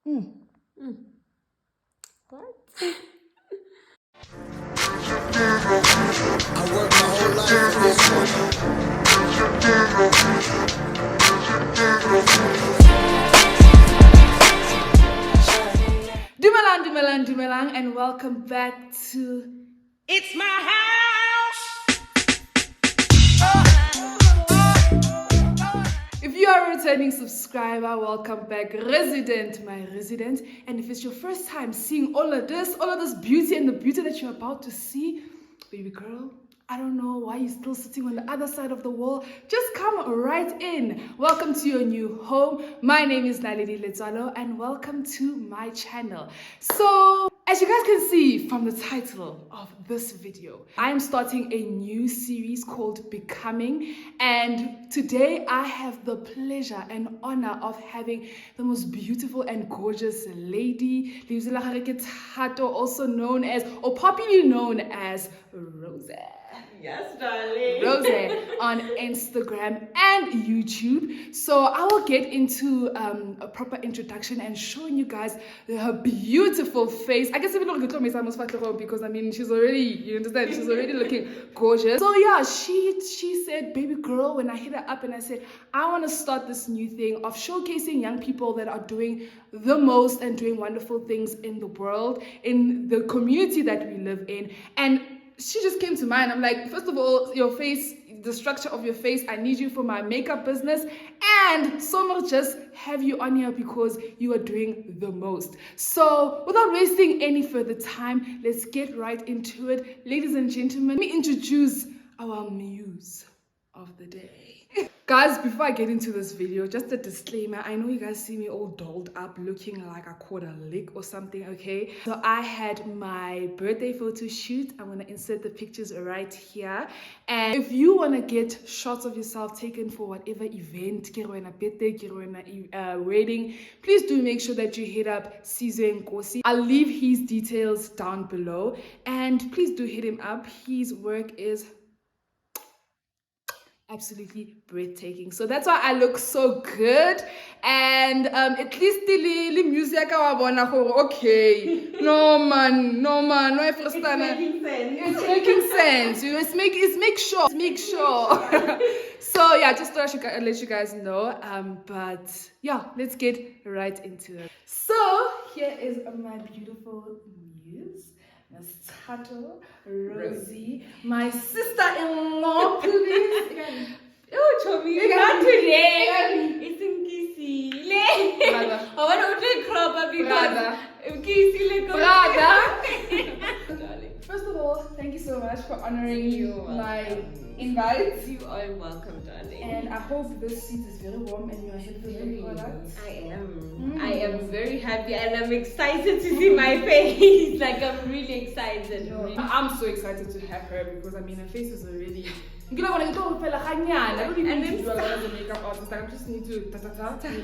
What? I worked my whole life for this one. Dumelang, and welcome back to It's my house. If you are a returning subscriber, welcome back, my resident. And if it's your first time seeing all of this beauty and the beauty that you're about to see, baby girl, I don't know why you're still sitting on the other side of the wall. Just come right in. Welcome to your new home. My name is Naledi Lezalo, and welcome to my channel. So, as you guys can see from the title of this video, I am starting a new series called Becoming, and today I have the pleasure and honor of having the most beautiful and gorgeous lady, also known as, or popularly known as, Rosie. Yes, darling. Rosie on Instagram and YouTube. So I will get into a proper introduction and showing you guys her beautiful face. I guess even look at because I mean she's already, you understand, she's already looking gorgeous. So yeah, she said, baby girl, when I hit her up and I said, I want to start this new thing of showcasing young people that are doing the most and doing wonderful things in the world, in the community that we live in. And she just came to mind. I'm like, first of all, your face, the structure of your face, I need you for my makeup business, and so much just have you on here because you are doing the most. So without wasting any further time, let's get right into it. Ladies and gentlemen, let me introduce our muse of the day. Guys, before I get into this video, just a disclaimer. I know you guys see me all dolled up looking like I caught a lick or something, okay? So I had my birthday photo shoot. I'm gonna insert the pictures right here. And if you wanna get shots of yourself taken for whatever event, a birthday, a wedding, please do make sure that you hit up Sizwe Nkosi. I'll leave his details down below. And please do hit him up. His work is absolutely breathtaking. So that's why I look so good. And at least the music okay. No man, no It's making sense. It's making sense. You know, it's make sure. So yeah, just thought I should let you guys know. But yeah, let's get right into it. So here is my beautiful muse, Miss Tato, Rosie, my sister-in-law, please. Oh, Chomi, not today. It's in Kisi. I want to crop because Kisi Darling. First of all, thank you so much for honoring my invite. You are welcome, darling. And I hope this seat is very warm and you are happy with the product. I am very happy and I'm excited to see my face. Like, I'm really excited. I'm so excited to have her because I mean her face is already. I don't need to do a lot as a makeup artist. I just need to you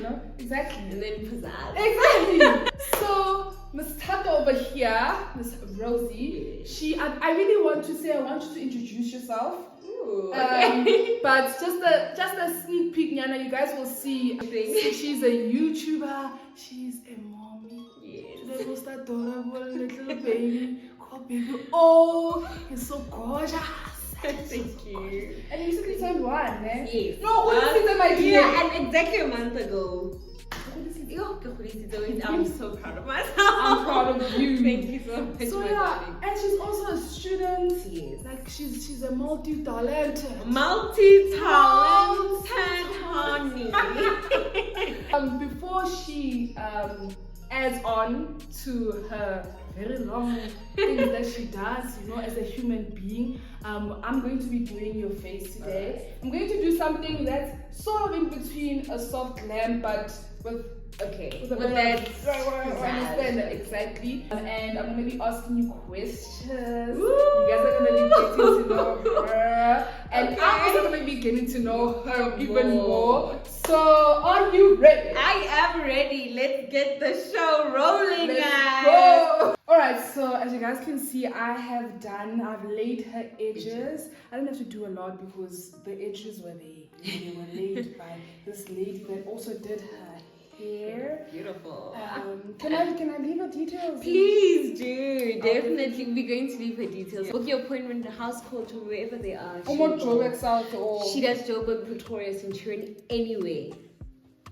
know? Exactly. And then pizzazz. Exactly. So Miss Tato over here, Miss Rosie, I really want to say I want you to introduce yourself. Ooh, okay. But just a sneak peek, Nyana, you guys will see. She's a YouTuber. She's a mommy. Yes. The most adorable little baby. Oh, baby. Oh, he's so gorgeous. Thank you. And you recently turned 1, eh? Yes. No, what is my dear? Yeah, and exactly a month ago. I'm so proud of myself. I'm proud of you. Thank you so much. So yeah, and she's also a student. Yes. Like she's a multi-talented. Honey. Before she adds on to her very long things that she does, you know, as a human being, I'm going to be doing your face today. I'm going to do something that's sort of in between a soft glam, but with understand that exactly. And I'm gonna be asking you questions. Woo! You guys are gonna be getting to know her, and I'm also gonna be getting to know her even more. So, are you ready? I am ready. Let's get the show rolling, guys. Go. All right. So, as you guys can see, I've laid her edges. I didn't have to do a lot because the edges were there. They were laid by this lady that also did her hair. Beautiful. Can I leave her details? Please do. Definitely. We're going to leave her details. Book your appointment at House Court or wherever they are. She does Joburg, Pretoria, Centurion, anyway.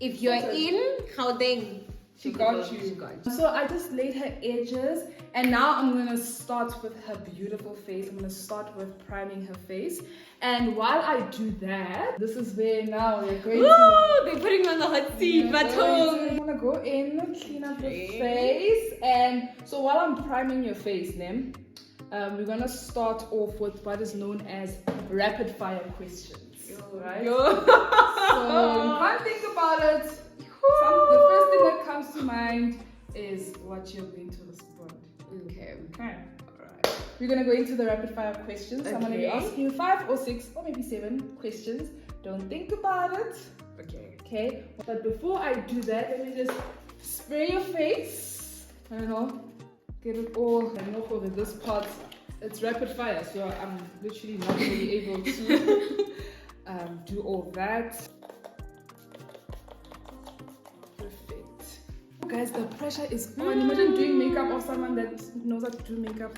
If you're in Gauteng, she got you. So I just laid her edges, and now I'm gonna start with her beautiful face. I'm gonna start with priming her face, and while I do that, this is where now we're going to. They're putting me on the hot seat, but I'm gonna go in, clean up the face, and so while I'm priming your face, we're gonna start off with what is known as rapid fire questions. Right? So you can't think about it. The first thing that comes to mind is what you're going to respond. Okay. Alright. We're gonna go into the rapid fire questions. Okay. I'm gonna be asking you 5 or 6 or maybe 7 questions. Don't think about it. Okay. But before I do that, let me just spray your face. I don't know. Get it all. I know for this part, it's rapid fire, so I'm literally not going to be able to do all that. Guys, the pressure is on. Imagine doing makeup of someone that knows how to do makeup.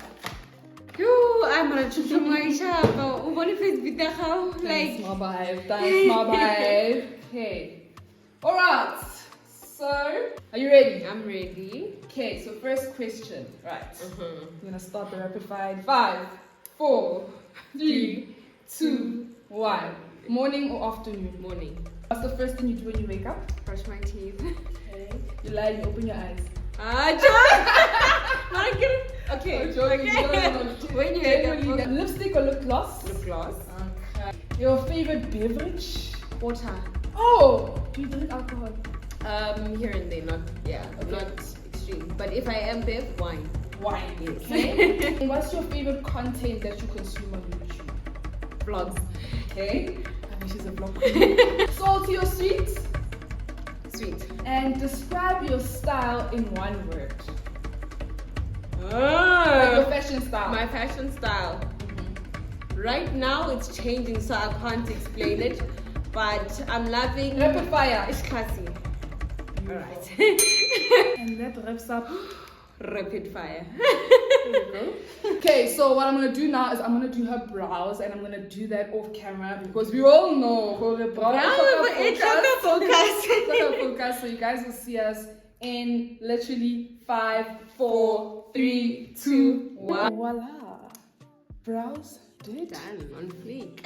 I'm gonna choose my shop. What if it's with the house? Like, small vibe. Okay. Alright. So, are you ready? I'm ready. Okay, so first question. Right. We're gonna start the rapid fire in 5, 4, 3, 2, 1. Morning or afternoon? Morning. What's the first thing you do when you wake up? Brush my teeth. You lie, you open your eyes. Okay. When you wake up, lipstick or lip gloss? Lip gloss. Okay. Your favorite beverage? Water. Oh, do you drink alcohol? Here and there, not extreme. But if I am bev, wine. Wine, yes. Okay. What's your favorite content that you consume on YouTube? Vlogs. Okay. I mean, she's a vlog. Salty or sweet? Sweet. And describe your style in one word. Like your fashion style. My fashion style. Right now it's changing, so I can't explain it. But I'm loving. Rapid fire. It's classy. Alright. And that wraps up rapid fire. There you go. Okay, so what I'm gonna do now is I'm gonna do her brows, and I'm gonna do that off camera because we all know her brows focus. So you guys will see us in literally 5, 4, 3, 2, 1. Voila. Brows did. Done on fleek.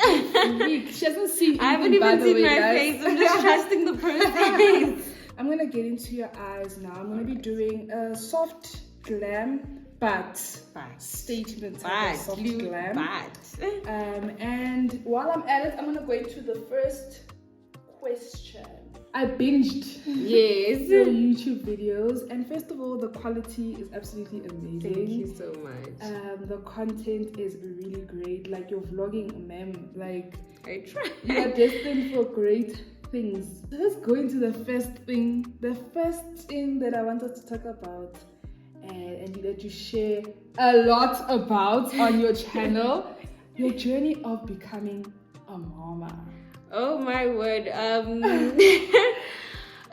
She hasn't seen. I haven't even seen my face. I'm just trusting the process. I'm gonna get into your eyes now. I'm gonna be doing a soft glam but statement type of soft glam. And while I'm at it, I'm gonna go into the first question. I binged your YouTube videos, and first of all, the quality is absolutely amazing. Thank you so much. The content is really great. Like your vlogging, ma'am. Like I try. You are destined for great things. Let's go into the first thing. The first thing that I wanted to talk about, and that you share a lot about on your channel, your journey of becoming a mama. Oh my word.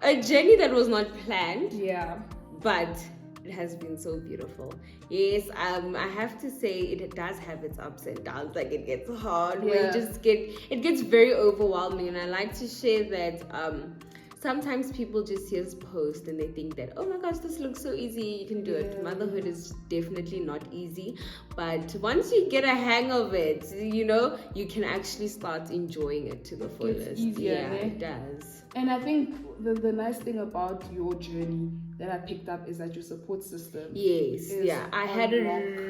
A journey that was not planned. Yeah. But it has been so beautiful. Yes, I have to say it does have its ups and downs. Like it gets hard. Yeah. It gets very overwhelming, and I like to share that sometimes people just see us post and they think that, oh my gosh, this looks so easy, you can do it. Motherhood is definitely not easy, but once you get a hang of it, you can actually start enjoying it to the fullest. It's easier, it does. And I think the nice thing about your journey that I picked up is that your support system. Yes, I had a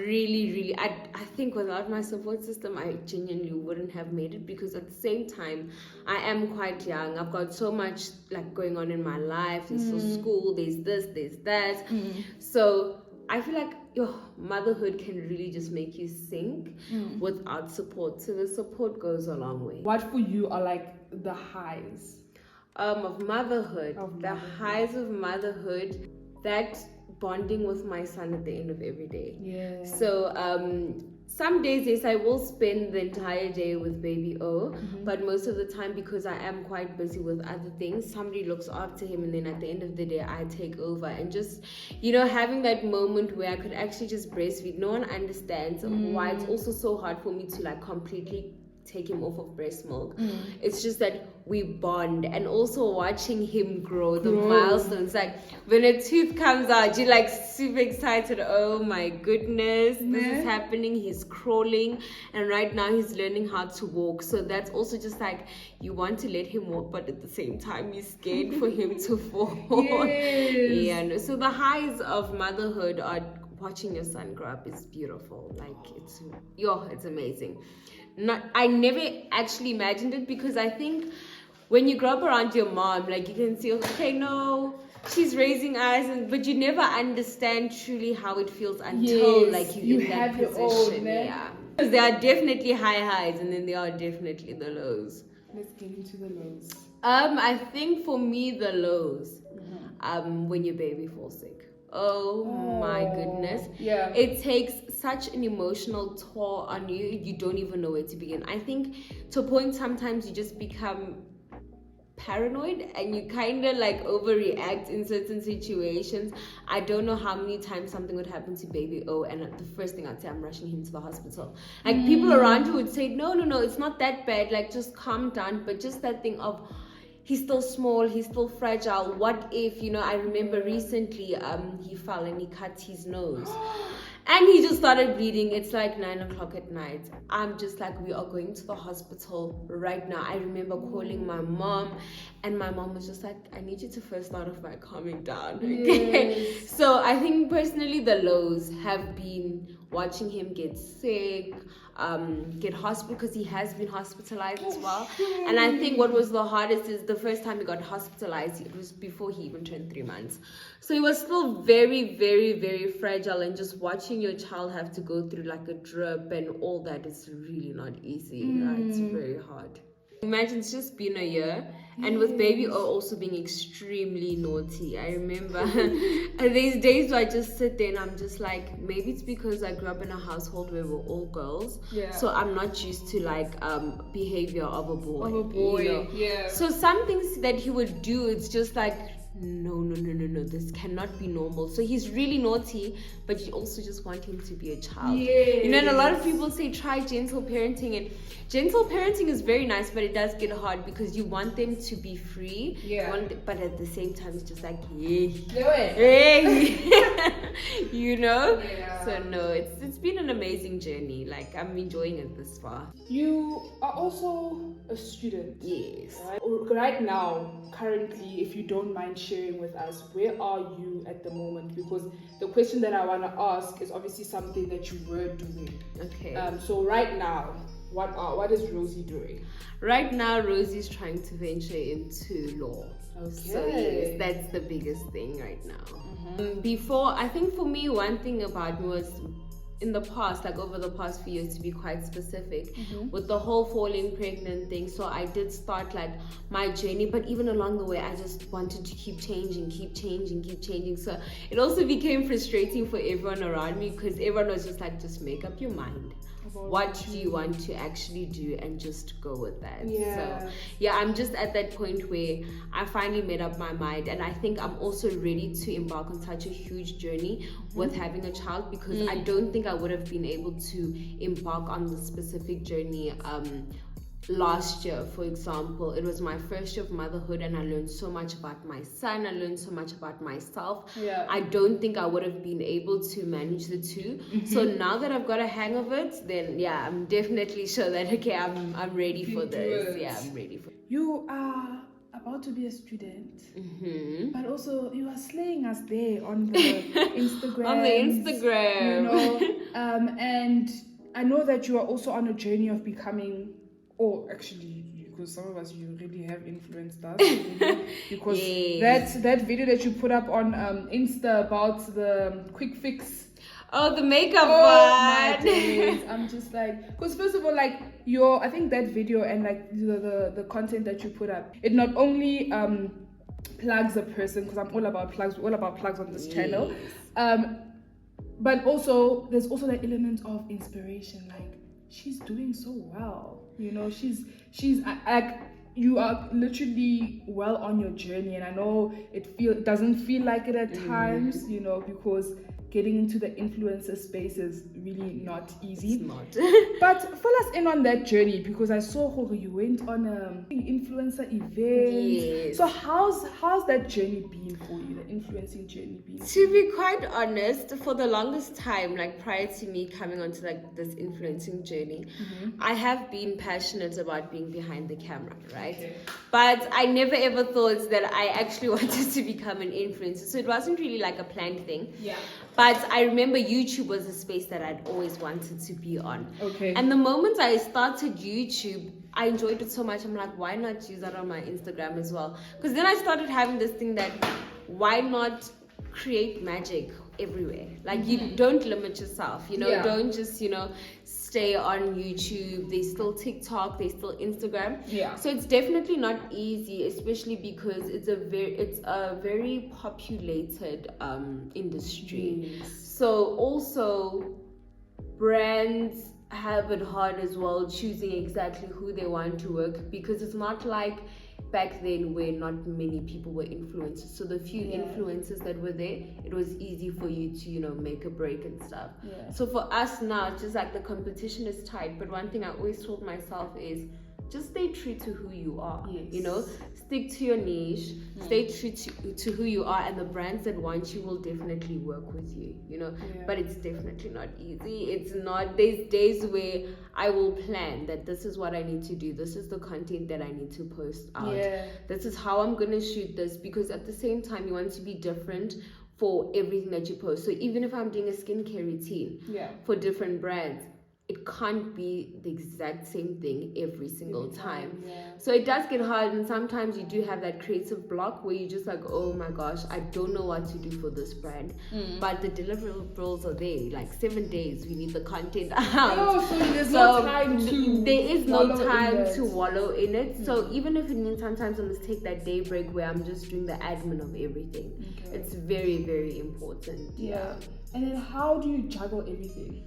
really, I think without my support system, I genuinely wouldn't have made it, because at the same time, I am quite young. I've got so much like going on in my life. There's school, there's this, there's that. So I feel like your motherhood can really just make you sink without support. So the support goes a long way. What for you are like the highs? Of motherhood, the highs of motherhood, that bonding with my son at the end of every day. Yeah. So some days, yes, I will spend the entire day with baby O, but most of the time, because I am quite busy with other things, somebody looks after him, and then at the end of the day, I take over. And just, having that moment where I could actually just breastfeed. No one understands why it's also so hard for me to like completely take him off of breast milk. It's just that we bond, and also watching him grow, the milestones, like when a tooth comes out, you're like super excited. Oh my goodness, this is happening. He's crawling, and right now he's learning how to walk. So that's also just like, you want to let him walk, but at the same time you're scared for him to fall. No. So the highs of motherhood are watching your son grow up is beautiful. Like it's amazing. I never actually imagined it, because I think when you grow up around your mom, like you can see, okay, no, she's raising us, but you never understand truly how it feels until like you in that position. Because there are definitely high highs, and then there are definitely the lows. Let's get into the lows. I think for me the lows, when your baby falls sick. Oh my goodness. Yeah. It takes such an emotional toll on you. You don't even know where to begin. I think to a point sometimes you just become paranoid, and you kind of like overreact in certain situations. I don't know how many times something would happen to baby O, and the first thing I'd say, I'm rushing him to the hospital. Like people around you would say, no, it's not that bad, like just calm down. But just that thing of, he's still small, he's still fragile. What if, I remember recently, he fell and he cut his nose. And he just started bleeding. It's like 9 o'clock at night. I'm just like, we are going to the hospital right now. I remember calling my mom, and my mom was just like, I need you to first start off by calming down. Okay. So I think personally the lows have been watching him get sick, get hospital, because he has been hospitalized as well. And I think what was the hardest is the first time he got hospitalized, it was before he even turned 3 months. So he was still very, very, very fragile, and just watching your child have to go through like a drip and all that is really not easy. It's very hard. Imagine it's just been a year, and with baby O also being extremely naughty. I remember these days where I just sit there and I'm just like, maybe it's because I grew up in a household where we're all girls, so I'm not used to like behavior of a boy. So some things that he would do, it's just like, no, this cannot be normal. So he's really naughty, but you also just want him to be a child. And a lot of people say try gentle parenting, and gentle parenting is very nice, but it does get hard because you want them to be free, but at the same time it's just like, so no, it's been an amazing journey. Like, I'm enjoying it this far. You are also a student. Yes. Right now, currently, if you don't mind sharing with us, where are you at the moment? Because the question that I want to ask is obviously something that you were doing. Okay. So right now, what is Rosie doing? Right now, Rosie's trying to venture into law. Okay. So yes, that's the biggest thing right now. Before, I think for me, one thing about me was, in the past, like over the past few years, to be quite specific, with the whole falling pregnant thing. So I did start like my journey, but even along the way, I just wanted to keep changing. So it also became frustrating for everyone around me, because everyone was just like, just make up your mind. What do you want to actually do, and just go with that. So I'm just at that point where I finally made up my mind, and I think I'm also ready to embark on such a huge journey with having a child, because I don't think I would have been able to embark on the specific journey last year. For example, it was my first year of motherhood, and I learned so much about my son. I learned so much about myself. I don't think I would have been able to manage the two. So now that I've got a hang of it, then I'm definitely sure that I'm ready for this. I'm ready for it. You are about to be a student, but also you are slaying us there on the Instagram. And I know that you are also on a journey of becoming, or actually, because some of us, you really have influenced us, because that video that you put up on Insta about the quick fix. Oh, the makeup one. My days. I'm just like, because first of all, like I think that video and like the content that you put up, it not only plugs a person, because I'm all about plugs. We're all about plugs on this channel. but also there's also the element of inspiration. Like, she's doing so well, you know. She's like, you are literally well on your journey, and I know it doesn't feel like it at times, you know, because getting into the influencer space is really not easy. It's not. But fill us in on that journey, because I saw how you went on an influencer event. Yes. So how's that journey been for you, the influencing journey been? To be quite honest, for the longest time, like prior to me coming onto like this influencing journey, I have been passionate about being behind the camera, right? Okay. But I never ever thought that I actually wanted to become an influencer. So it wasn't really like a planned thing. Yeah. But I remember YouTube was a space that I'd always wanted to be on. Okay. And the moment I started YouTube, I enjoyed it so much. I'm like, why not use that on my Instagram as well? Because then I started having this thing that, why not create magic everywhere? Like, you don't limit yourself, you know, don't just, you know, stay on YouTube. There's still TikTok, there's still Instagram. Yeah. So it's definitely not easy, especially because it's a very populated industry. So also brands have it hard as well, choosing exactly who they want to work, because it's not like back then where not many people were influencers. So the few influencers that were there, it was easy for you to, you know, make a break and stuff. So for us now, it's just like the competition is tight. But one thing I always told myself is, just stay true to who you are. You know, stick to your niche, stay true to who you are, and the brands that want you will definitely work with you, you know. But it's definitely not easy. It's not. There's days where I will plan that this is what I need to do, this is the content that I need to post out, this is how I'm gonna shoot this, because at the same time you want to be different for everything that you post. So even if I'm doing a skincare routine for different brands, it can't be the exact same thing every single time. So it does get hard, and sometimes you do have that creative block where you're just like, oh my gosh, I don't know what to do for this brand. But the deliverables are there, like 7 days, we need the content out. Oh, so there's no time to there is no time to wallow wallow in it. So even if it means sometimes I must take that day break where I'm just doing the admin of everything, it's very, very important. And then how do you juggle everything?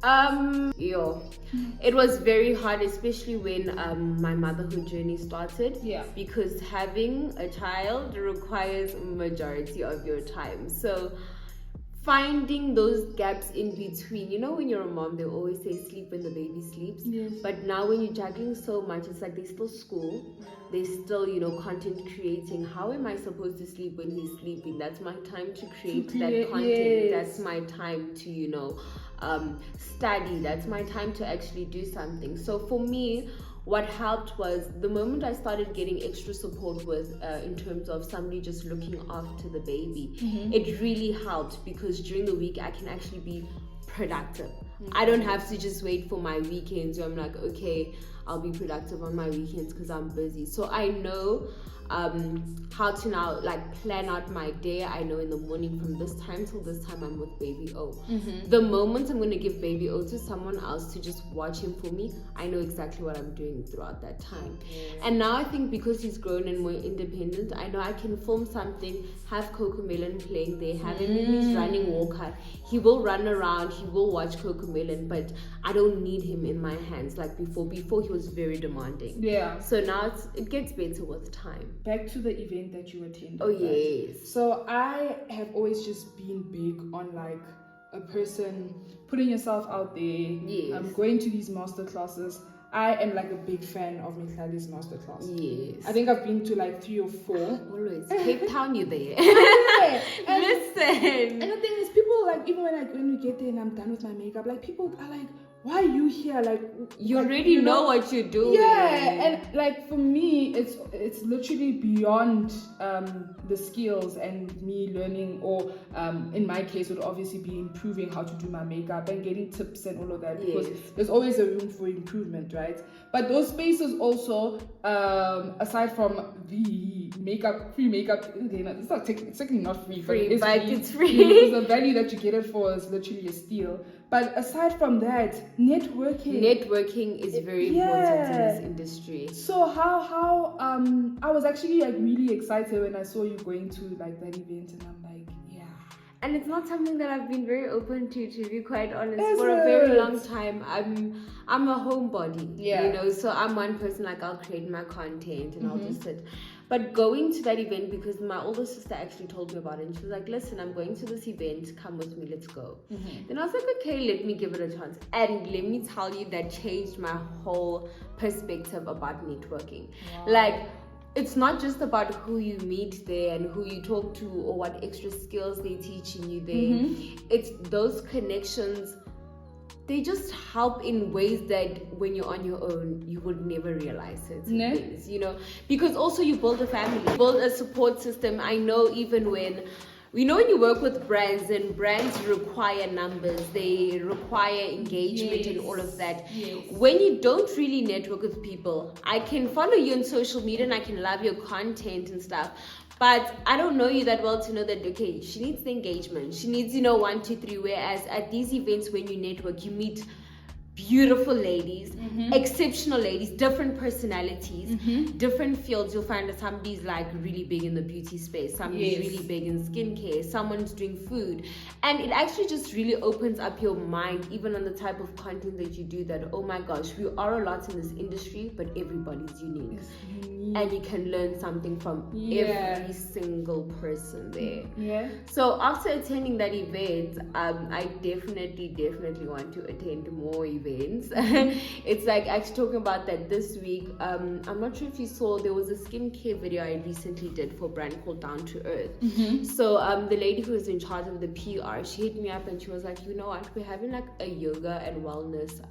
It was very hard, especially when my motherhood journey started, because having a child requires majority of your time. So finding those gaps in between, you know, when you're a mom, they always say sleep when the baby sleeps. But now when you're juggling so much, it's like there's still school, there's still, you know, content creating. How am I supposed to sleep when he's sleeping? That's my time to create that content. That's my time to, you know, study. That's my time to actually do something. So for me, what helped was the moment I started getting extra support with in terms of somebody just looking after the baby, it really helped, because during the week I can actually be productive. I don't have to just wait for my weekends where I'm like, okay, I'll be productive on my weekends because I'm busy. So I know how to now like plan out my day. I know in the morning from this time till this time I'm with baby O. The moment I'm going to give baby O to someone else to just watch him for me, I know exactly what I'm doing throughout that time. And now I think because he's grown and more independent, I know I can film something, have Coco Melon playing there, have him in his running walker. He will run around, he will watch Coco Melon, but I don't need him in my hands like before. Before he was very demanding. So now it gets better with time. Back to the event that you attended. Oh, yes. So I have always just been big on like a person putting yourself out there. I'm going to these master classes. I am like a big fan of Mihlali's masterclass. I think I've been to like 3 or 4. Always. Cape Town, you there. And, listen. And the thing is, people like, even when we get there and I'm done with my makeup, like people are like, why are you here? Like you already know what you're doing. And like for me, it's literally beyond the skills and me learning, or in my case would obviously be improving how to do my makeup and getting tips and all of that, because there's always a room for improvement, right? But those spaces also, aside from the makeup, free makeup, it's not it's technically not free, but it's free. Because the value that you get it for is literally a steal. But aside from that, networking is very important in this industry. So how I was actually like really excited when I saw you going to like that event, and I'm like, And it's not something that I've been very open to be quite honest. Is For a very it? long time, I'm a homebody. Yeah. You know, so I'm one person, like, I'll create my content and I'll just sit. But going to that event, because my older sister actually told me about it, and she was like, listen, I'm going to this event, come with me, let's go. Then I was like, okay, let me give it a chance. And let me tell you, that changed my whole perspective about networking. Like, it's not just about who you meet there and who you talk to or what extra skills they're teaching you there. It's those connections. They just help in ways that when you're on your own, you would never realize it. Things, you know, because also you build a family, build a support system. I know even when you work with brands, and brands require numbers, they require engagement and all of that. When you don't really network with people, I can follow you on social media and I can love your content and stuff, but I don't know you that well to know that, okay, she needs the engagement, she needs 1, 2, 3. Whereas at these events, when you network, you meet beautiful ladies, exceptional ladies, different personalities, different fields. You'll find that somebody's like really big in the beauty space, somebody's really big in skincare, someone's doing food, and it actually just really opens up your mind, even on the type of content that you do, that, oh my gosh, we are a lot in this industry, but everybody's unique. And you can learn something from every single person there. So after attending that event, I definitely want to attend more events. It's like actually talking about that this week. I'm not sure if you saw, there was a skincare video I recently did for a brand called Down to Earth. So the lady who was in charge of the PR, she hit me up and she was like, you know what, we're having like a yoga and wellness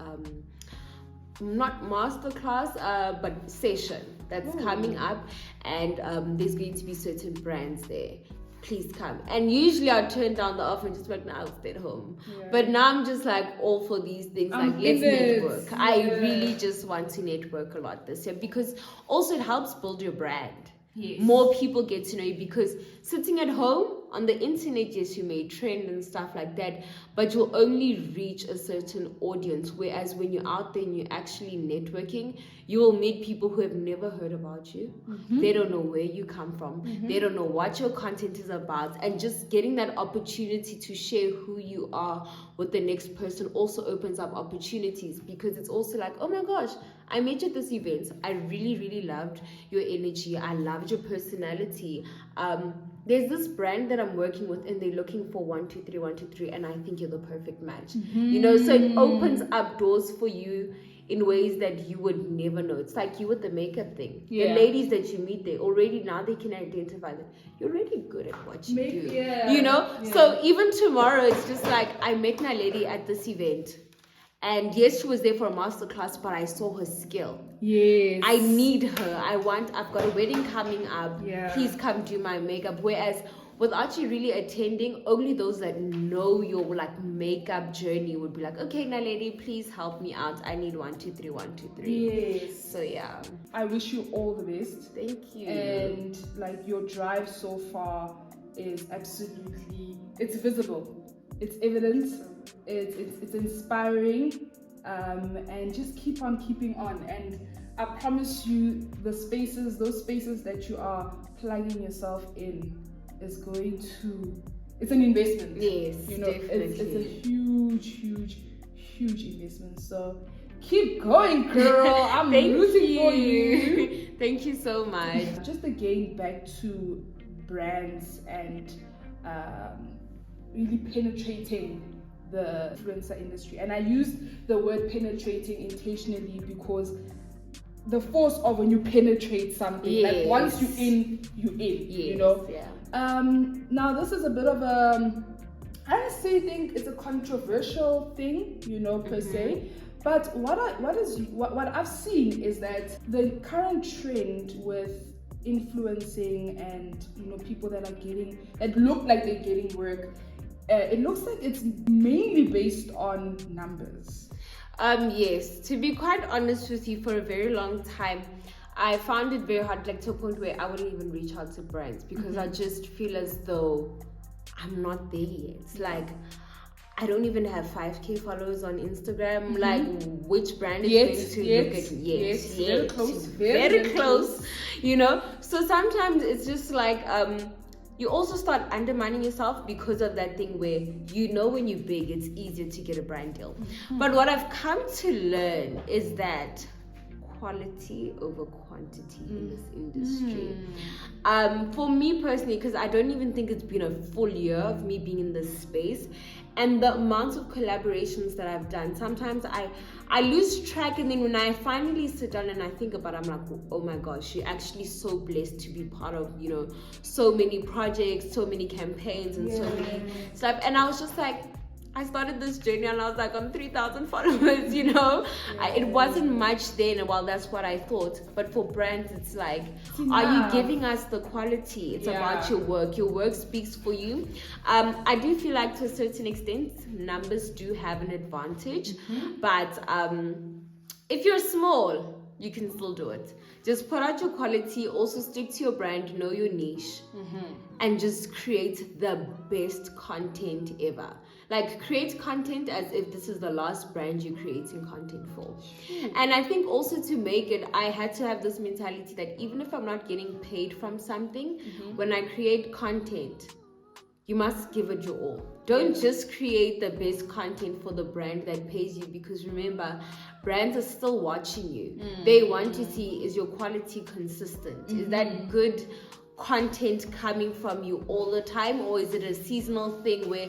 not masterclass, but session that's coming up, and there's going to be certain brands there. Please come. And usually I'd turn down the offer and just like, no, I'll stay at home. But now I'm just like all for these things, like let's network. I really just want to network a lot this year, because also it helps build your brand. More people get to know you, because sitting at home on the internet, yes, you may trend and stuff like that, but you'll only reach a certain audience. Whereas when you're out there and you're actually networking, you will meet people who have never heard about you. They don't know where you come from. They don't know what your content is about. And just getting that opportunity to share who you are with the next person also opens up opportunities, because it's also like, oh my gosh, I met you at this event. I really loved your energy. I loved your personality. There's this brand that I'm working with, and they're looking for 1, 2, 3, 1, 2, 3, and I think you're the perfect match. You know, so it opens up doors for you in ways that you would never know. It's like you with the makeup thing. The ladies that you meet there, already now they can identify that you're really good at what you do. You know? So even tomorrow, it's just like, I met my lady at this event. And yes, she was there for a masterclass, but I saw her skill. I need her. I've got a wedding coming up. Please come do my makeup. Whereas without you really attending, only those that know your like makeup journey would be like, okay, now lady, please help me out. I need 1, 2, 3, 1, 2, 3. So yeah. I wish you all the best. Thank you. And like your drive so far is absolutely, it's visible. It's evident. It's inspiring, and just keep on keeping on. And I promise you, those spaces that you are plugging yourself in is going to, it's an investment. Yes, you know, definitely. it's a huge investment. So keep going, girl. I'm rooting for you. Thank you so much. Just again, back to brands and really penetrating the influencer industry. And I use the word penetrating intentionally, because the force of when you penetrate something, like once you're in, you know. Now this is a bit of a, I don't say think it's a controversial thing, you know, per se. But what I've seen is that the current trend with influencing and, you know, people that look like they're getting work, it looks like it's mainly based on numbers. Yes, to be quite honest with you, for a very long time I found it very hard, like to a point where I wouldn't even reach out to brands, because I just feel as though I'm not there yet. Like, I don't even have 5k followers on Instagram. Like, which brand is going to look at yet? Very close, you know. So sometimes it's just like you also start undermining yourself because of that thing where when you're big, it's easier to get a brand deal. But what I've come to learn is that quality over quantity in this industry. For me personally, because I don't even think it's been a full year of me being in this space, and the amount of collaborations that I've done, sometimes I lose track, and then when I finally sit down and I think about it, I'm like, oh my gosh, you're actually so blessed to be part of so many projects, so many campaigns, and so many stuff. And I was just like, I started this journey and I was like, I'm 3,000 followers, it wasn't much then. Well, that's what I thought. But for brands, it's like, are you giving us the quality? It's about your work. Your work speaks for you. I do feel like to a certain extent, numbers do have an advantage. But if you're small, you can still do it. Just put out your quality, also stick to your brand, know your niche, and just create the best content ever. Like, create content as if this is the last brand you're creating content for. And I think also to make it, I had to have this mentality that even if I'm not getting paid from something, when I create content, you must give it your all. Don't just create the best content for the brand that pays you, because remember, brands are still watching you. They want to see, is your quality consistent? Is that good content coming from you all the time, or is it a seasonal thing where,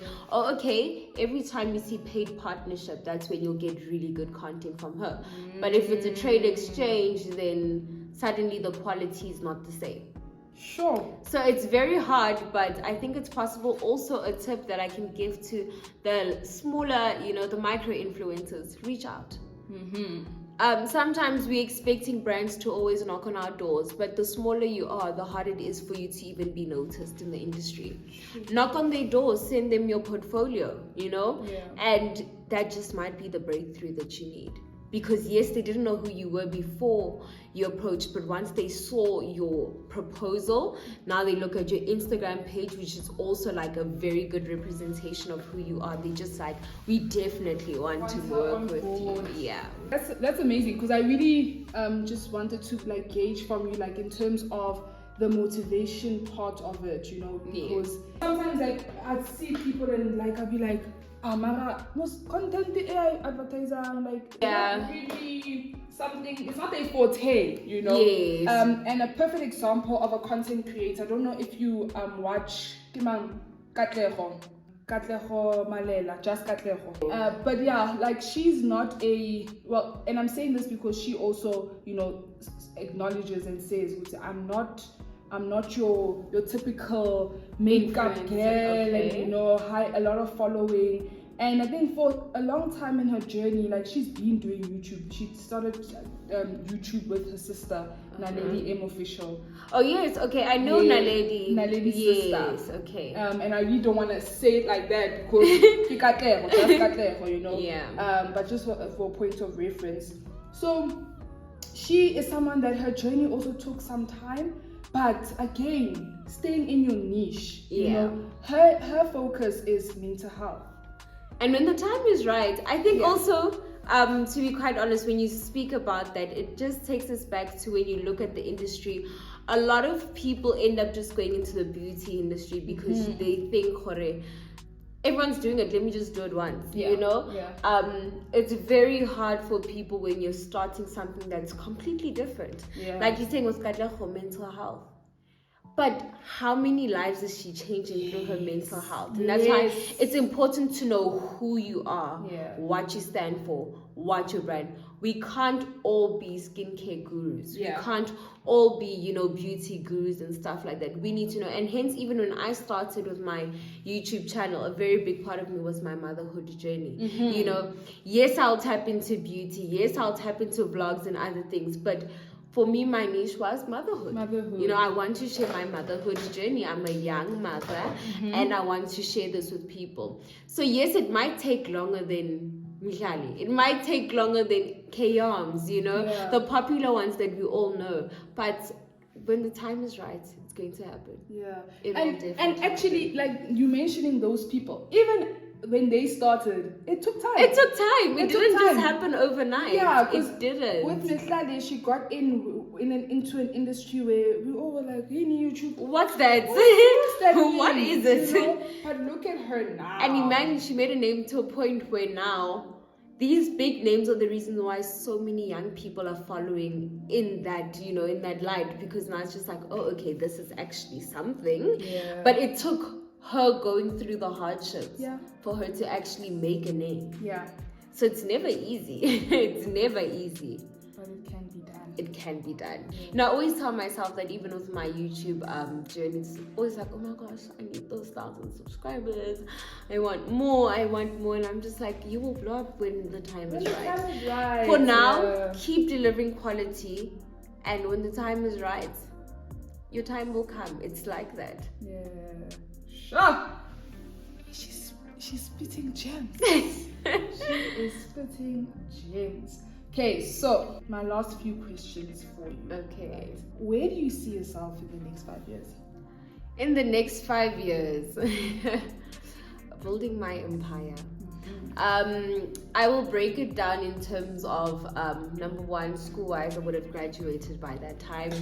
every time you see paid partnership, that's when you'll get really good content from her. But if it's a trade exchange, then suddenly the quality is not the same. Sure. So it's very hard, but I think it's possible. Also, a tip that I can give to the smaller, the micro influencers: reach out. Sometimes we're expecting brands to always knock on our doors, but the smaller you are, the harder it is for you to even be noticed in the industry. Knock on their doors, send them your portfolio, and that just might be the breakthrough that you need. Because yes, they didn't know who you were before you approached, but once they saw your proposal, now they look at your Instagram page, which is also like a very good representation of who you are. They just like, we definitely want to work with you. Yeah, that's amazing, because I really just wanted to gauge from you, in terms of the motivation part of it, because sometimes I'd see people and I'd be like, Mara, most content AI advertiser, not really something, it's not a forte, Yes. And a perfect example of a content creator, I don't know if you watch Katleho Malela, just Katleho. But yeah, she's not and I'm saying this because she also, acknowledges and says, I'm not your typical makeup girl, and a lot of following. And I think for a long time in her journey, she's been doing YouTube. She started YouTube with her sister, Naledi M Official. Oh yes, okay, I know Naledi. Naledi's sister. Okay. And I really don't want to say it like that because Yeah. but just for a point of reference. So she is someone that her journey also took some time. But again, staying in your niche, her focus is mental health. And when the time is right, I think also, to be quite honest, when you speak about that, it just takes us back to when you look at the industry. A lot of people end up just going into the beauty industry because they think, everyone's doing it, let me just do it once, it's very hard for people when you're starting something that's completely different. Like you're saying with Katleho, mental health, but how many lives is she changing through her mental health? And that's why it's important to know who you are, what you stand for, what your brand. We can't all be skincare gurus. We can't all be, beauty gurus and stuff like that. We need to know. And hence, even when I started with my YouTube channel, a very big part of me was my motherhood journey. Yes, I'll tap into beauty. Yes, I'll tap into vlogs and other things. But for me, my niche was motherhood. I want to share my motherhood journey. I'm a young mother, and I want to share this with people. So yes, it might take longer than Mihlali. It might take longer than K-Arms, the popular ones that we all know. But when the time is right, it's going to happen. And actually, you mentioning those people, even when they started, it took time. It didn't just happen overnight. Yeah, it didn't. With Mihlali, she got in into an industry where we all were like, hey, YouTube. What's that? What's that What mean? is it? You know? But look at her now. And imagine she made a name to a point where now these big names are the reason why so many young people are following in that, you know, in that light, because now it's just like, oh, okay, this is actually something. Yeah. But it took her going through the hardships for her to actually make a name. Yeah. So it's never easy. It's never easy. But it can be done. It can be done. You know, I always tell myself that even with my YouTube journey, it's always like, oh my gosh, I need those 1,000 subscribers. I want more. And I'm just like, you will blow up when the time is right. For now, keep delivering quality. And when the time is right, your time will come. It's like that. Yeah. Sure. She's spitting gems. She is spitting gems. Okay, so my last few questions for you. Okay. Right? Where do you see yourself in the next 5 years? In the next 5 years, building my empire. I will break it down in terms of number one, school-wise, I would have graduated by that time.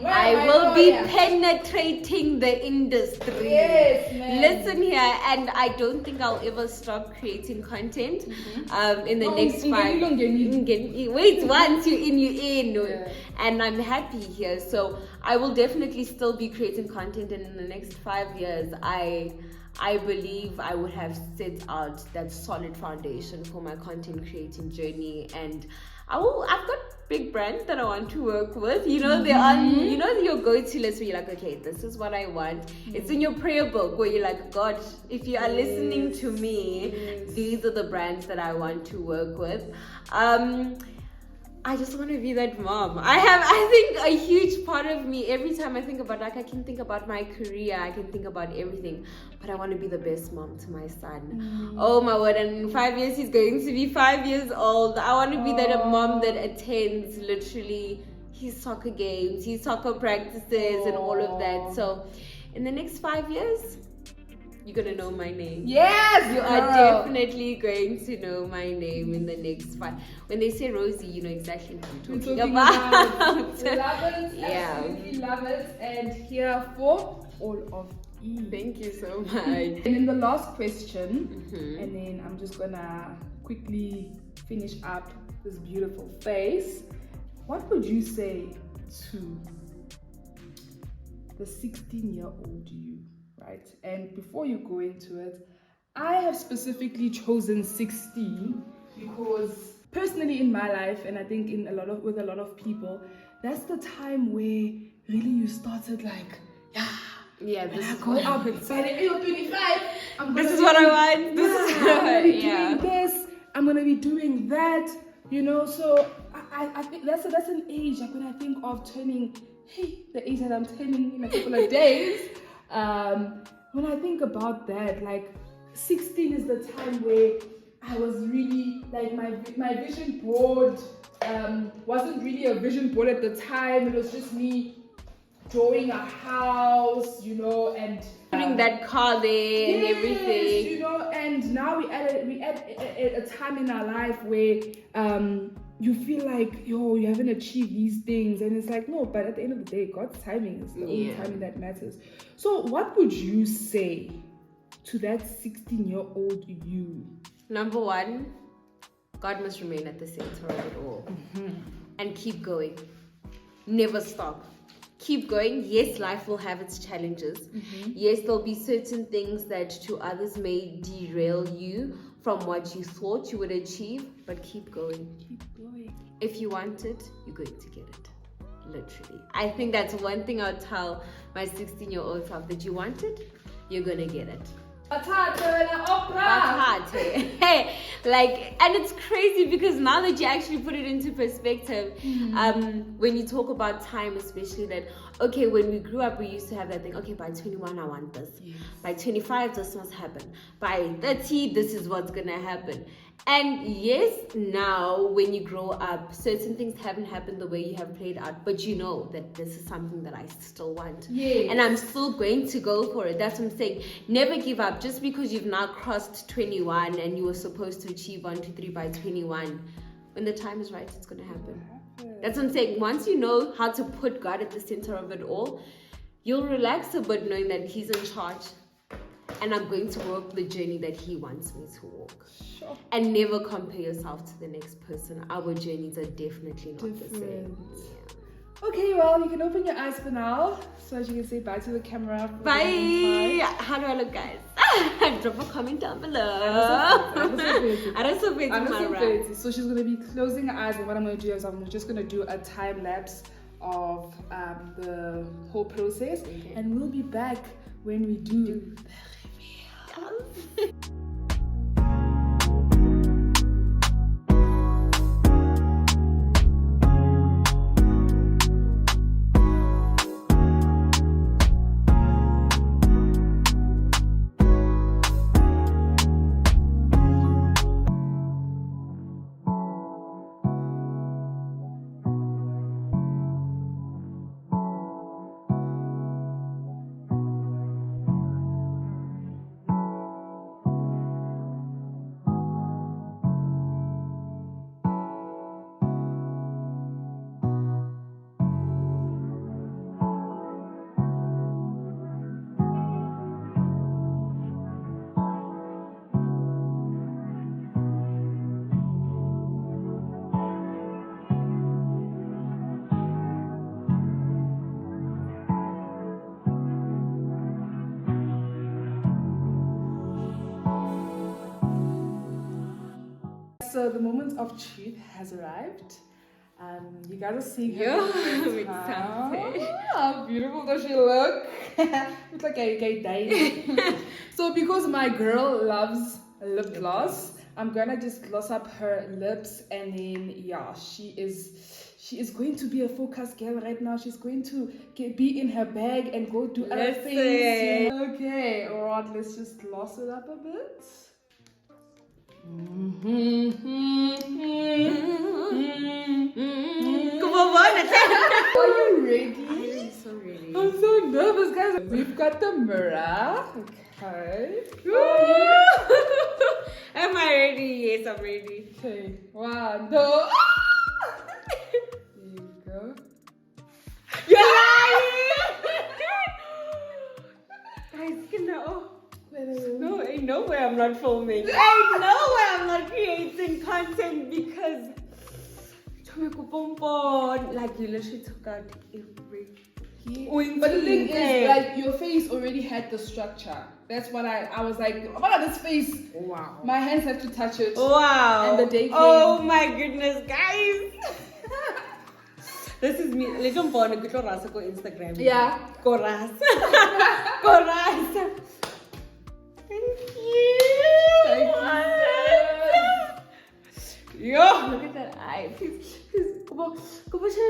I will be penetrating the industry. Yes, man. Listen here, and I don't think I'll ever stop creating content. In the next 5 wait, once you're in, you're in. Yeah. And I'm happy here, so I will definitely still be creating content, and in the next 5 years, I believe I would have set out that solid foundation for my content creating journey, and I've got big brands that I want to work with. You know, they're on, you know, your go-to list where you're like, okay, this is what I want. It's in your prayer book where you're like, God, if you are listening to me, these are the brands that I want to work with. I just want to be that mom. I think a huge part of me, every time I think about, like, I can think about my career, I can think about everything, but I want to be the best mom to my son. Oh my word, and in 5 years, he's going to be 5 years old. I want to be that mom that attends literally his soccer games, his soccer practices, and all of that. So in the next 5 years, you're gonna know my name. Yes, you are definitely going to know my name in the next 5. When they say Rosie, you know exactly what I'm talking about. Love it, absolutely love it, and here for all of you. Thank you so much. And then the last question, and then I'm just gonna quickly finish up this beautiful face. What would you say to the 16-year-old you? Right? And before you go into it, I have specifically chosen 16 because personally in my life, and I think with a lot of people, that's the time where really you started like, this I is go what up by the age of 25. This is what I want. This is I'm gonna be doing this. I'm gonna be doing that. You know, so I think that's an age like when I think of turning, the age that I'm turning in a couple of days. When I think about that, like 16 is the time where I was really like my vision board wasn't really a vision board at the time. It was just me drawing a house, you know, and putting that car there and everything. You know, and now we at a time in our life where you feel like, you haven't achieved these things, and it's like, no, but at the end of the day, God's timing is the only timing that matters. So what would you say to that 16-year-old you? Number one, God must remain at the center of it all. And keep going. Never stop. Keep going. Yes, life will have its challenges. Yes, there'll be certain things that to others may derail you from what you thought you would achieve, but keep going. Keep going. If you want it, you're going to get it. Literally. I think that's one thing I'll tell my 16-year-old self, that you want it, you're gonna get it. Hey, like, and it's crazy because now that you actually put it into perspective, when you talk about time, especially, that okay, when we grew up, we used to have that thing, okay, by 21 I want this, by 25 this must happen, by 30 this is what's gonna happen. And yes, now when you grow up, certain things haven't happened the way you have played out, but you know that this is something that I still want. And I'm still going to go for it. That's what I'm saying. Never give up. Just because you've now crossed 21 and you were supposed to achieve 1, 2, 3 by 21, when the time is right, it's going to happen. That's what I'm saying. Once you know how to put God at the center of it all, you'll relax a bit knowing that He's in charge. And I'm going to walk the journey that He wants me to walk. Sure. And never compare yourself to the next person. Our journeys are definitely not the same. Yeah. Okay, well, you can open your eyes for now, so as you can say bye to the camera. Bye! How do I look, guys? Drop a comment down below. So she's going to be closing her eyes, and what I'm going to do is I'm just going to do a time lapse of the whole process, okay. And we'll be back when we do the reveal. So the moment of truth has arrived. You guys are seeing her. I'm excited. How beautiful does she look? Looks like a day. So because my girl loves lip gloss, I'm gonna just gloss up her lips, and then yeah, she is going to be a focus girl right now. She's going to be in her bag and go do other things. Okay, alright, let's just gloss it up a bit. Come on, Are you ready? I'm so ready. I'm so nervous, guys. We've got the mirror. Okay. Am I ready? Yes, I'm ready. Okay. 1, 2. There you go. You're lying! Guys, no, ain't no way I'm not filming. Ain't no way I'm not creating content because like you literally took out every. But the thing is, like, your face already had the structure. That's what I was like, what are this face? Wow. My hands have to touch it. Wow. And the day came. Oh my goodness, guys. This is me. Let's jump on a good Instagram. Yeah. Koras. Koras. Thank you. Thank you. Yo, look at that eye. Please. Come on,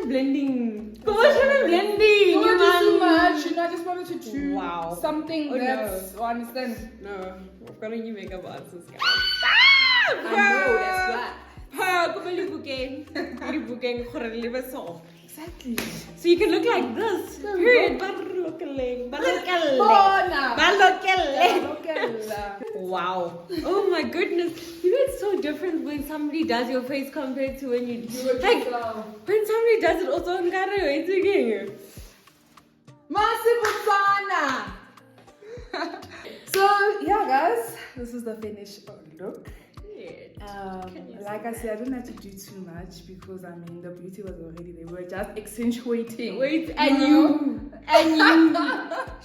blending. Come on, blending. You want to do too much. You know, I just wanted to do something that's, no. Understand? No, we've got a new makeup artist, guys. I know, that's right. Come on, you're booking. Exactly. So you can look like this. Period. Wow. Oh my goodness. You know, it's so different when somebody does your face compared to when you do it. Like, when somebody does it also, I'm kind of waiting. So, yeah, guys, this is the finished look. Like I said, I didn't have to do too much because I mean the beauty was already there. We were just accentuating.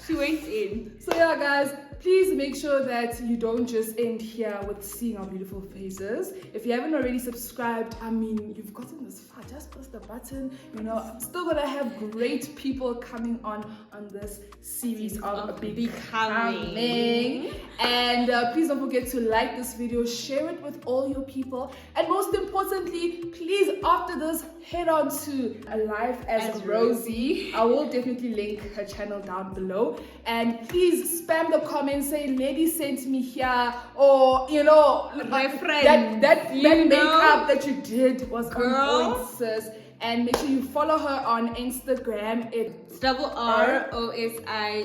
She went in. So yeah, guys, please make sure that you don't just end here with seeing our beautiful faces. If you haven't already subscribed, I mean, you've gotten this far. Just press the button. You know, I'm still gonna have great people coming on this series of becoming. And please don't forget to like this video, share it with all your people, and most importantly, please after this head on to a life as Rosie. I will definitely link her channel down below, and please spam the comments, say lady sent me here, or you know, my friend, that makeup that you did was on point, sis. And make sure you follow her on Instagram. It's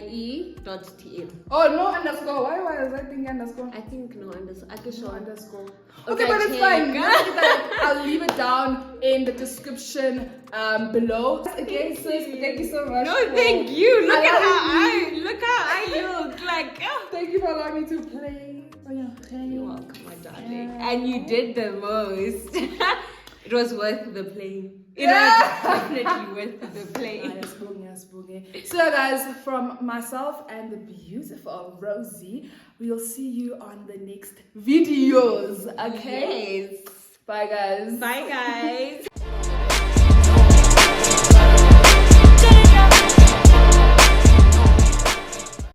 ROSIE.tm. Oh, no underscore. Why was I thinking underscore? I think no underscore. I can show No underscore. Okay, Okay, but it's check. fine. I'll leave it down in the description below. Again, sis, thank you so much. No, thank you. Look how allowing me- I look like. Thank you for allowing me to play. You're welcome, my darling. And you did the most. It was worth the playing. It was definitely worth the playing. So guys, from myself and the beautiful Rosie, we'll see you on the next videos. Okay? Yes. Bye guys. Bye, guys.